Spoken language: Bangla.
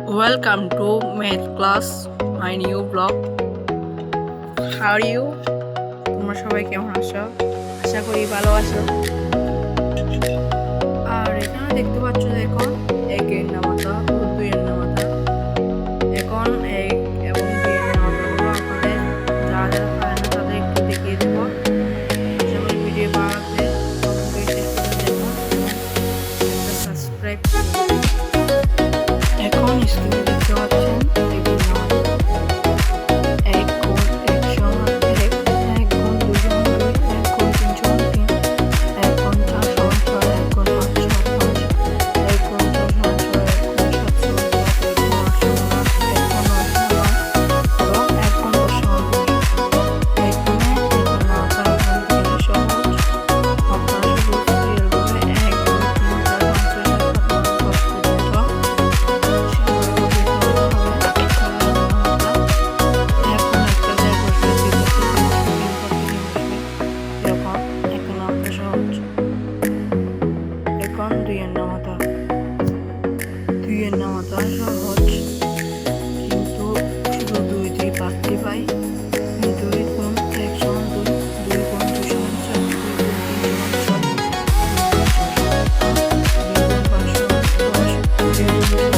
Welcome to math class, my new blog. How are you? তোমরা সবাই কেমন আছো? আশা করি ভালো আছো। আর এখানে দেখতে পাচ্ছ এখন একের নামাতা ও দুইয়ের নামাতা। এখন এক এবং দুইয়ের নামাতাগুলো আপনাদের যারা যারা পারে না তাদের একটু দেখিয়ে দেব। আশা করি ভিডিও ভালো লাগলে অবশ্যই শেষ করে দেখুন এবং একটা সাবস্ক্রাইব করুন। এখন স্ক্রিনে দেখতে পাচ্ছেন একের নামাতা। এক গুণ এক সমান এক, এক গুণ দুই সমান দুই, এক গুণ তিন সমান তিন, এক গুণ চার সমান ছয়, এক গুণ পাঁচ সমান পাঁচ, এক গুণ ছয় সমান ছয়, এক গুণ সাত সমান সাত, এক গুণ আট সমান আট, এক গুণ নয় সমান নয় এবং এক গুণ দশ সমান দশ। এই গুণে একের নামাতা এবং দুইয়ের সহজ। আপনারা শুধু সিরিয়ালভাবে এক, দুই, তিন, চার, পাঁচ, ছয়, সাত, আট, নয়, দশ পর্যন্ত দুইয়ের নামাতা সহজ, কিন্তু শুধু দুই দিয়ে ভাগতে পাই। দুই গুণ এক সমান দুই, দুই গুণ দুই সমান চার, দুই গুণ তিন সমান ছয়, দুই গুণ চার সমান আট, দুই গুণ পাঁচ সমান দশ, দুই গুণ